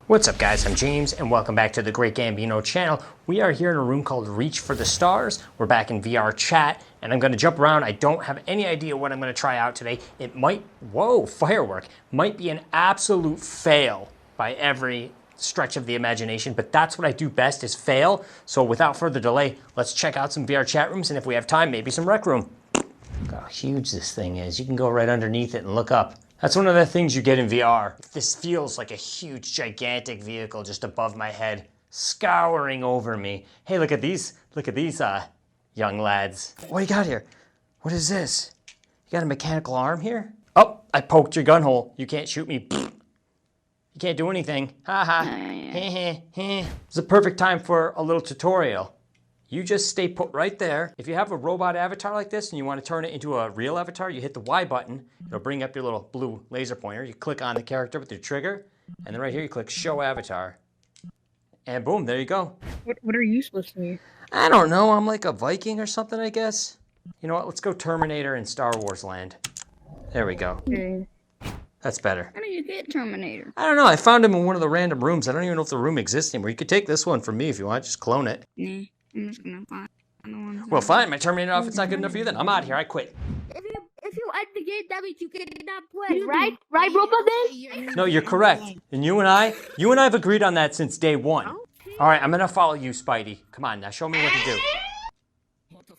What's up guys, I'm James and welcome back to the Great Gambino channel. We are here in a room called Reach for the Stars. We're back in VRChat and I'm gonna jump around. I don't have any idea what I'm gonna try out today. It might, whoa, firework, might be an absolute fail by every stretch of the imagination, but that's what I do best is fail. So without further delay, let's check out some VRChat rooms and if we have time, maybe some rec room. Look how huge this thing is. You can go right underneath it and look up. That's one of the things you get in VR. This feels like a huge, gigantic vehicle just above my head, scouring over me. Hey, look at these young lads. What do you got here? What is this? You got a mechanical arm here? Oh, I poked your gun hole. You can't shoot me. You can't do anything. Ha ha. It's a perfect time for a little tutorial. You just stay put right there. If you have a robot avatar like this and you want to turn it into a real avatar, you hit the Y button. It'll bring up your little blue laser pointer. You click on the character with your trigger, and then right here you click Show Avatar. And boom, there you go. What are you supposed to be? I don't know. I'm like a Viking or something, I guess. You know what? Let's go Terminator in Star Wars land. There we go. Okay. That's better. How do you get Terminator? I don't know. I found him in one of the random rooms. I don't even know if the room exists anymore. You could take this one from me if you want. Just clone it. Nah, I'm just gonna find another one. Well, fine. My Terminator outfit's not good enough for you then. I'm out of here. I quit. If you end the game, that means you cannot play, right? Right, Robot? No, you're correct. And you and I have agreed on that since day one. All right, I'm gonna follow you, Spidey. Come on, now show me what to do.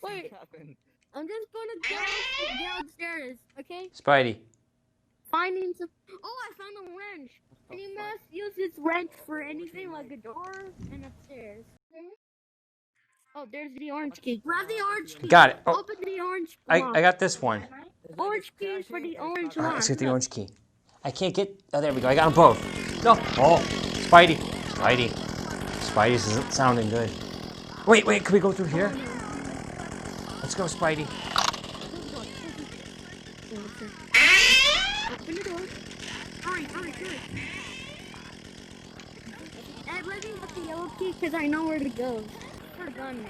Wait, I'm just gonna go downstairs, okay? Spidey. Finding some. Oh, I found a wrench. And you must use this wrench for anything like a door and upstairs. Oh, there's the orange key. Grab the orange key. Got it. Oh, Open the orange I lock. got this one. Orange key is for the orange All right, lock. let's get the orange key. I can't get. Oh, there we go. I got them both. No. Oh, Spidey. Spidey's isn't sounding good. Wait. Can we go through here? Let's go, Spidey. Open the door. Hurry. And let me get the yellow key because I know where to go. Gun.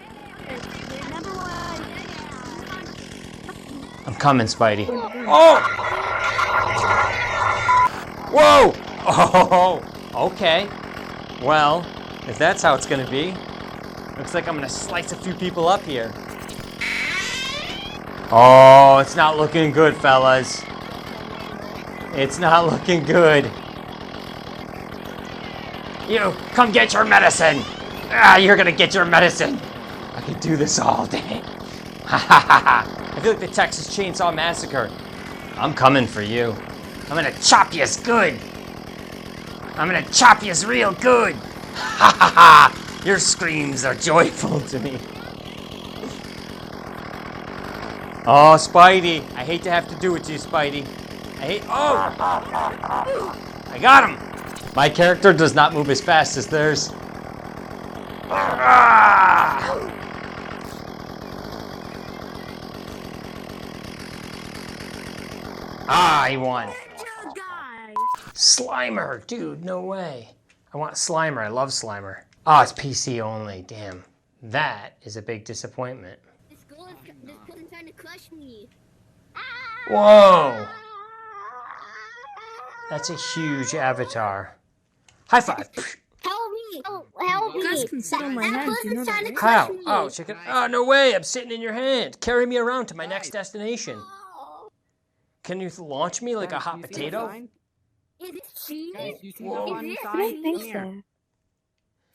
Remember what I'm coming, Spidey. Oh! Whoa! Oh, okay. Well, if that's how it's gonna be, looks like I'm gonna slice a few people up here. Oh, it's not looking good, fellas. It's not looking good. You, come get your medicine. You're gonna get your medicine. I could do this all day. I feel like the Texas Chainsaw Massacre. I'm coming for you. I'm gonna chop you good. I'm gonna chop you real good. Your screams are joyful to me. Oh, Spidey. I hate to have to do it to you, Spidey. Oh! I got him. My character does not move as fast as theirs. He won. Slimer, dude, no way. I want Slimer, I love Slimer. Oh, it's PC only, damn. That is a big disappointment. This girl is trying to crush me. Whoa. That's a huge avatar. High five. Help me! Help me! You guys can sit on my hand, you know that, right? How? Oh, check it. Oh, no way, I'm sitting in your hand. Carry me around to my next destination. Can you launch me like a hot potato? Is it cheating? I don't think so.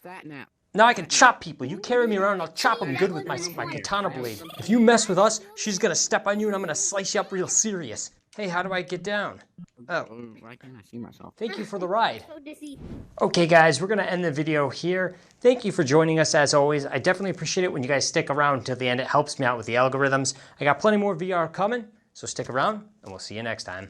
Fat nap. Now I can chop people. You carry me around and I'll chop them good with my katana blade. If you mess with us, she's gonna step on you and I'm gonna slice you up real serious. Hey, how do I get down? Oh. Why can't I see myself? Thank you for the ride. So dizzy. Okay guys, we're gonna end the video here. Thank you for joining us as always. I definitely appreciate it when you guys stick around until the end. It helps me out with the algorithms. I got plenty more VR coming, so stick around and we'll see you next time.